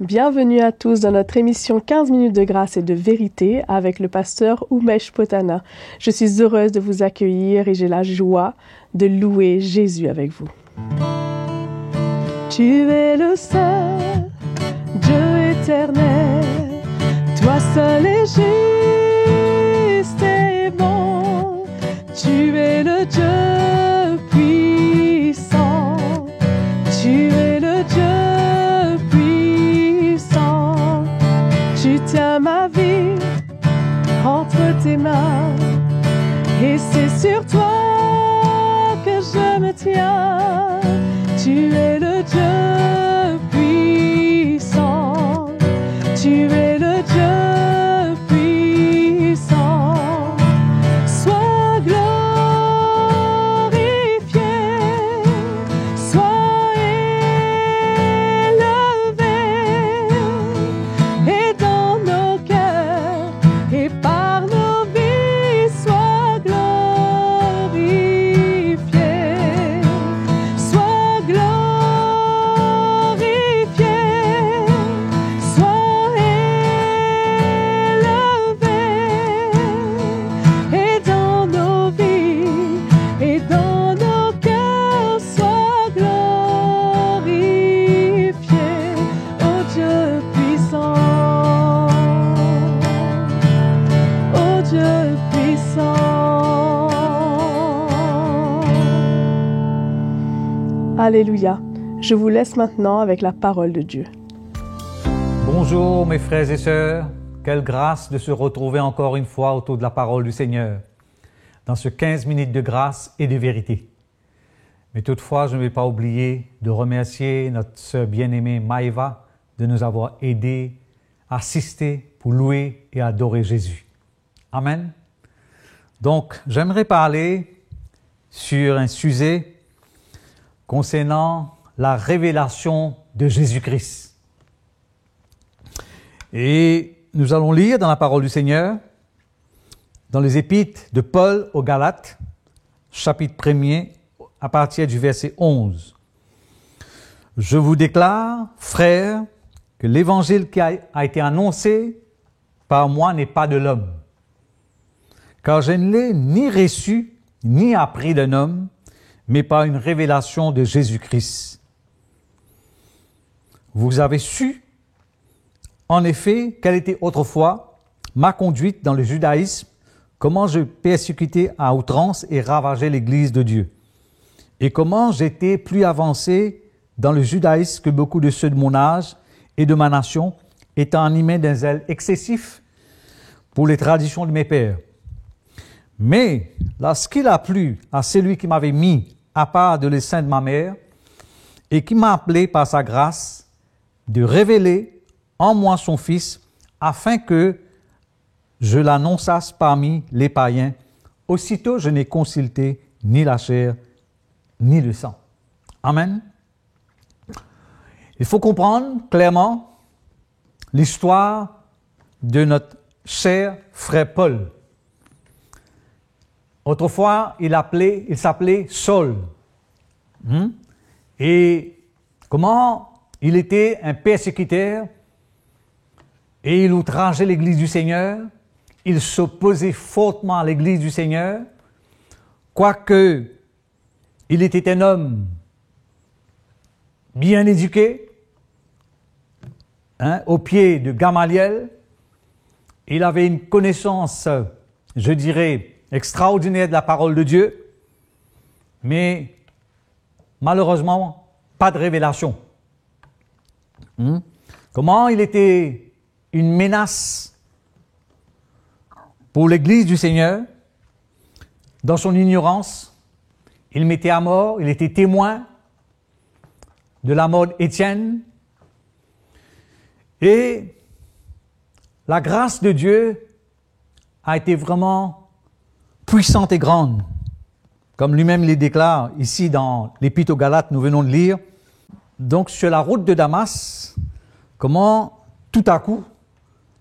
Bienvenue à tous dans notre émission 15 minutes de grâce et de vérité avec le pasteur Umesh Potana. Je suis heureuse de vous accueillir et j'ai la joie de louer Jésus avec vous. Tu es le seul Dieu éternel, toi seul est juste et bon. Tu es le Dieu puissant, tu es le Dieu puissant. Tu tiens ma vie entre tes mains et c'est sur toi que je me tiens. Tu es le Dieu puissant, tu es le Dieu puissant. Sois glorifié, sois élevé, et dans nos cœurs et par nos vies, sois glorifié, sois glorifié, sois élevé, et dans nos vies et dans nos cœurs, sois glorifié, ô Dieu puissant, ô Dieu puissant. Alléluia. Je vous laisse maintenant avec la parole de Dieu. Bonjour mes frères et sœurs, quelle grâce de se retrouver encore une fois autour de la parole du Seigneur, dans ce 15 minutes de grâce et de vérité. Mais toutefois, je ne vais pas oublier de remercier notre sœur bien-aimée Maïva de nous avoir aidés, assistés pour louer et adorer Jésus. Amen. Donc, j'aimerais parler sur un sujet concernant la révélation de Jésus-Christ. Et nous allons lire dans la parole du Seigneur, dans les épîtres de Paul aux Galates, chapitre 1er, à partir du verset 11. « Je vous déclare, frères, que l'évangile qui a été annoncé par moi n'est pas de l'homme. Car je ne l'ai ni reçu, ni appris d'un homme, mais par une révélation de Jésus-Christ. Vous avez su, en effet, quelle était autrefois ma conduite dans le judaïsme, comment je persécutais à outrance et ravageais l'Église de Dieu, et comment j'étais plus avancé dans le judaïsme que beaucoup de ceux de mon âge et de ma nation, étant animé d'un zèle excessif pour les traditions de mes pères. Mais lorsqu'il a plu à celui qui m'avait mis à part de l'essaim de ma mère et qui m'a appelé par sa grâce de révéler en moi son Fils, afin que je l'annonçasse parmi les païens, aussitôt je n'ai consulté ni la chair ni le sang. » Amen. Il faut comprendre clairement l'histoire de notre cher frère Paul. Autrefois, il s'appelait Saul. Et comment il était un persécuteur et il outrageait l'Église du Seigneur. Il s'opposait fortement à l'Église du Seigneur, quoique il était un homme bien éduqué, au pied de Gamaliel. Il avait une connaissance, je dirais, extraordinaire de la parole de Dieu, mais malheureusement, pas de révélation. Comment il était une menace pour l'Église du Seigneur, dans son ignorance, il mettait à mort, il était témoin de la mort d'Étienne, et la grâce de Dieu a été vraiment puissante et grande, comme lui-même le déclare ici dans l'Épître aux Galates, nous venons de lire. Donc sur la route de Damas, comment tout à coup,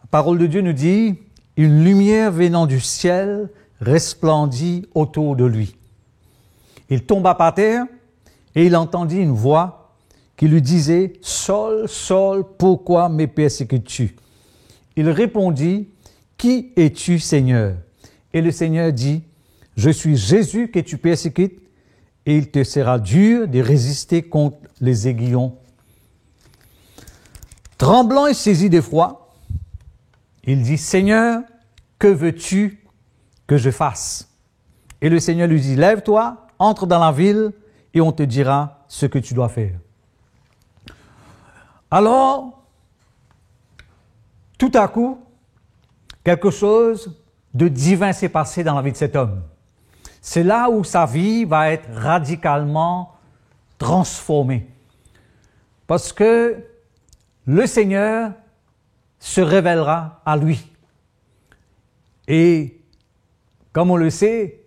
la parole de Dieu nous dit, une lumière venant du ciel resplendit autour de lui. Il tomba par terre et il entendit une voix qui lui disait « Saul, Saul, pourquoi me persécutes-tu » Il répondit « Qui es-tu, Seigneur » Et le Seigneur dit « Je suis Jésus que tu persécutes, et il te sera dur de résister contre les aiguillons. » Tremblant et saisi d'effroi, il dit « Seigneur, que veux-tu que je fasse ?» Et le Seigneur lui dit « Lève-toi, entre dans la ville, et on te dira ce que tu dois faire. » Alors, tout à coup, quelque chose de divin s'est passé dans la vie de cet homme. C'est là où sa vie va être radicalement transformée. Parce que le Seigneur se révélera à lui. Et comme on le sait,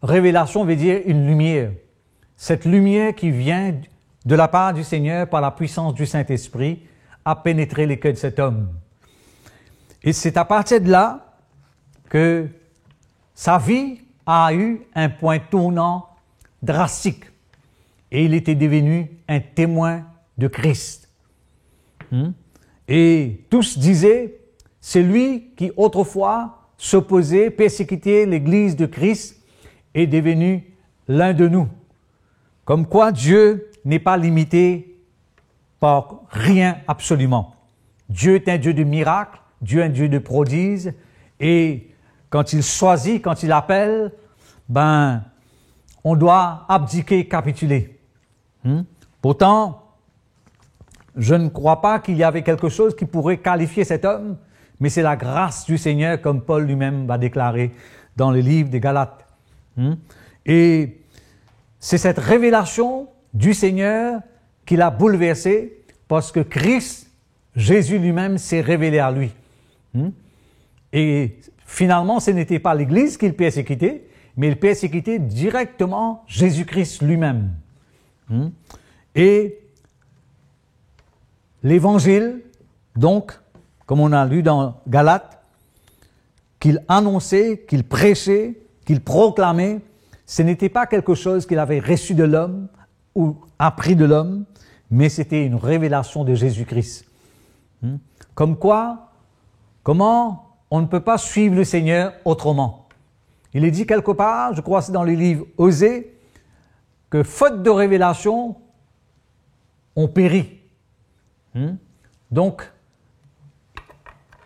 révélation veut dire une lumière. Cette lumière qui vient de la part du Seigneur par la puissance du Saint-Esprit a pénétré les cœurs de cet homme. Et c'est à partir de là que sa vie a eu un point tournant drastique. Et il était devenu un témoin de Christ. Et tous disaient, c'est lui qui autrefois s'opposait, persécutait l'Église de Christ, est devenu l'un de nous. Comme quoi Dieu n'est pas limité par rien absolument. Dieu est un Dieu de miracles, Dieu est un Dieu de prodiges, et quand il choisit, quand il appelle, on doit abdiquer, capituler. Pourtant, je ne crois pas qu'il y avait quelque chose qui pourrait qualifier cet homme, mais c'est la grâce du Seigneur, comme Paul lui-même va déclarer dans le livre des Galates. Et c'est cette révélation du Seigneur qui l'a bouleversé, parce que Christ, Jésus lui-même, s'est révélé à lui. Et finalement, ce n'était pas l'Église qu'il persécutait, mais il persécutait directement Jésus-Christ lui-même. Et l'Évangile, donc, comme on a lu dans Galates, qu'il annonçait, qu'il prêchait, qu'il proclamait, ce n'était pas quelque chose qu'il avait reçu de l'homme ou appris de l'homme, mais c'était une révélation de Jésus-Christ. Comme quoi, comment on ne peut pas suivre le Seigneur autrement. Il est dit quelque part, je crois que c'est dans le livre Osée, que faute de révélation, on périt. Donc,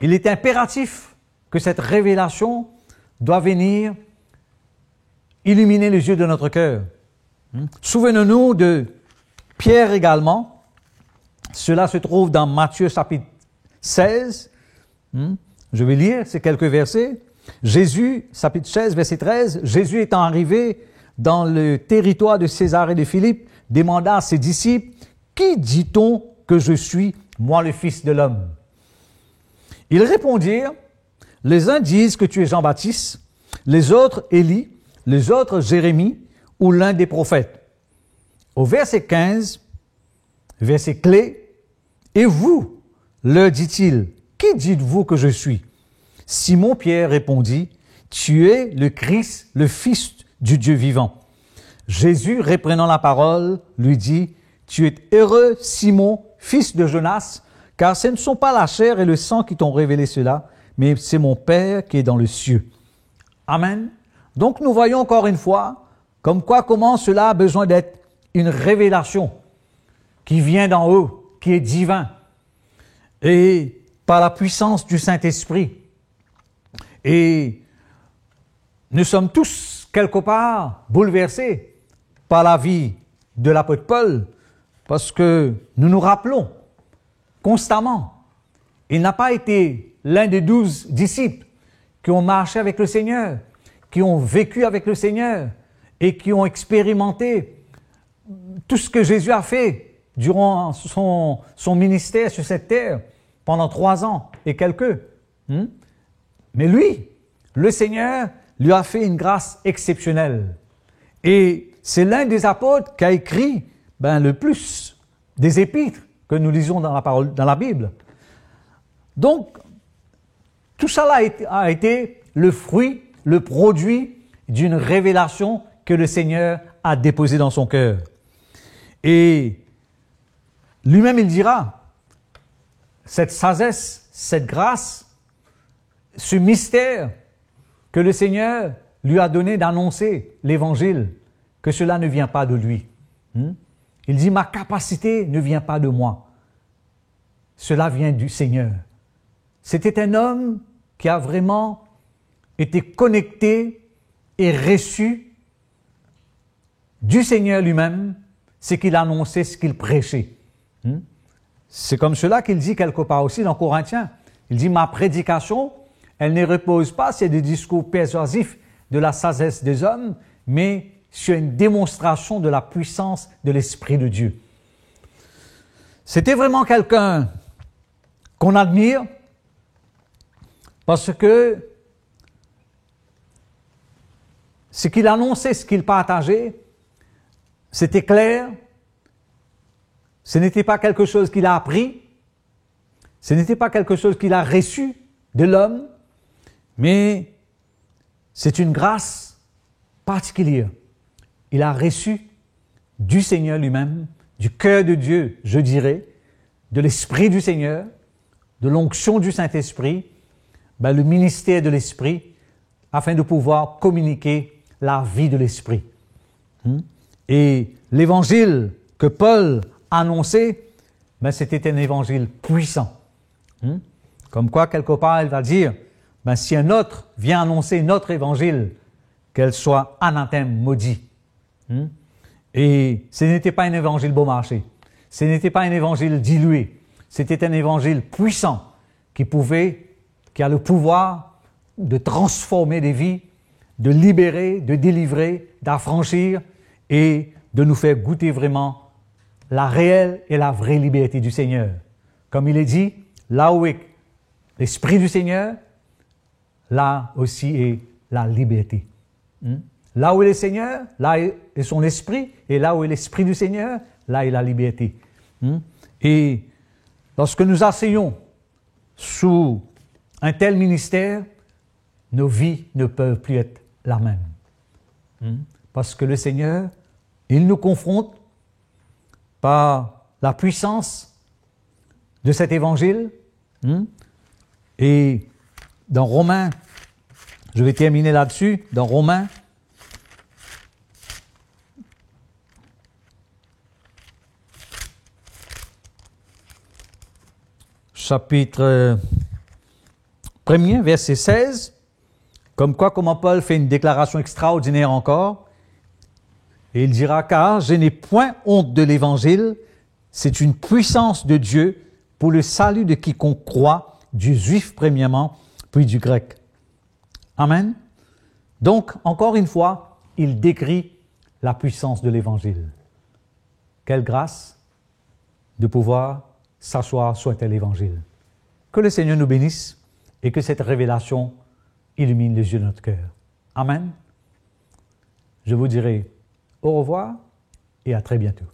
il est impératif que cette révélation doit venir illuminer les yeux de notre cœur. Souvenons-nous de Pierre également. Cela se trouve dans Matthieu chapitre 16. Je vais lire ces quelques versets. Jésus, chapitre 16, verset 13, Jésus étant arrivé dans le territoire de Césarée de Philippe, demanda à ses disciples, « Qui dit-on que je suis, moi le Fils de l'homme » Ils répondirent, « Les uns disent que tu es Jean-Baptiste, les autres Élie, les autres Jérémie ou l'un des prophètes. » Au verset 15, verset clé, « Et vous, leur dit-il, qui dites-vous que je suis ?» Simon-Pierre répondit, « Tu es le Christ, le Fils du Dieu vivant. » Jésus, reprenant la parole, lui dit, « Tu es heureux, Simon, fils de Jonas, car ce ne sont pas la chair et le sang qui t'ont révélé cela, mais c'est mon Père qui est dans le cieux. » Amen. Donc nous voyons encore une fois, comment cela a besoin d'être une révélation qui vient d'en haut, qui est divin, et par la puissance du Saint-Esprit. Et nous sommes tous, quelque part, bouleversés par la vie de l'apôtre Paul, parce que nous nous rappelons constamment, il n'a pas été l'un des 12 disciples qui ont marché avec le Seigneur, qui ont vécu avec le Seigneur et qui ont expérimenté tout ce que Jésus a fait durant son ministère sur cette terre pendant 3 ans et quelques. Mais lui, le Seigneur, lui a fait une grâce exceptionnelle. Et c'est l'un des apôtres qui a écrit le plus des épîtres que nous lisons dans la Bible. Donc, tout cela a été le fruit, le produit d'une révélation que le Seigneur a déposée dans son cœur. Et lui-même il dira, cette sagesse, cette grâce, ce mystère que le Seigneur lui a donné d'annoncer l'Évangile, que cela ne vient pas de lui. Il dit, ma capacité ne vient pas de moi. Cela vient du Seigneur. C'était un homme qui a vraiment été connecté et reçu du Seigneur lui-même ce qu'il annonçait, ce qu'il prêchait. C'est comme cela qu'il dit quelque part aussi dans Corinthiens. Il dit, ma prédication, elle ne repose pas sur des discours persuasifs de la sagesse des hommes, mais sur une démonstration de la puissance de l'Esprit de Dieu. C'était vraiment quelqu'un qu'on admire parce que ce qu'il annonçait, ce qu'il partageait, c'était clair. Ce n'était pas quelque chose qu'il a appris, ce n'était pas quelque chose qu'il a reçu de l'homme, mais c'est une grâce particulière. Il a reçu du Seigneur lui-même, du cœur de Dieu, je dirais, de l'Esprit du Seigneur, de l'onction du Saint-Esprit, le ministère de l'Esprit, afin de pouvoir communiquer la vie de l'Esprit. Et l'évangile que Paul annonçait, c'était un évangile puissant. Comme quoi, quelque part, il va dire, si un autre vient annoncer notre évangile, qu'elle soit anathème, maudit. Et ce n'était pas un évangile bon marché. Ce n'était pas un évangile dilué. C'était un évangile puissant qui a le pouvoir de transformer des vies, de libérer, de délivrer, d'affranchir et de nous faire goûter vraiment la réelle et la vraie liberté du Seigneur. Comme il est dit, là où est l'Esprit du Seigneur, là aussi est la liberté. Là où est le Seigneur, là est son Esprit, et là où est l'Esprit du Seigneur, là est la liberté. Et lorsque nous asseyons sous un tel ministère, nos vies ne peuvent plus être la même. Parce que le Seigneur, il nous confronte par la puissance de cet évangile. Et dans Romains, je vais terminer là-dessus, dans Romains, chapitre 1er, verset 16, comment Paul fait une déclaration extraordinaire encore, et il dira, car je n'ai point honte de l'évangile, c'est une puissance de Dieu pour le salut de quiconque croit, du juif premièrement, puis du grec. Amen. Donc, encore une fois, il décrit la puissance de l'évangile. Quelle grâce de pouvoir s'asseoir sur un tel évangile. Que le Seigneur nous bénisse et que cette révélation illumine les yeux de notre cœur. Amen. Je vous dirai au revoir et à très bientôt.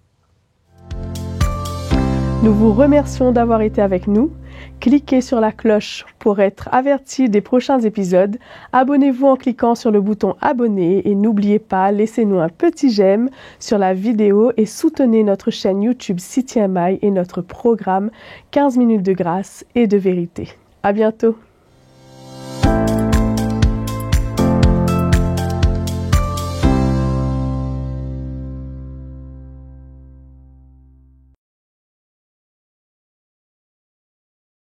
Nous vous remercions d'avoir été avec nous. Cliquez sur la cloche pour être averti des prochains épisodes. Abonnez-vous en cliquant sur le bouton abonner et n'oubliez pas, laissez-nous un petit j'aime sur la vidéo et soutenez notre chaîne YouTube CityMI et notre programme 15 minutes de grâce et de vérité. À bientôt.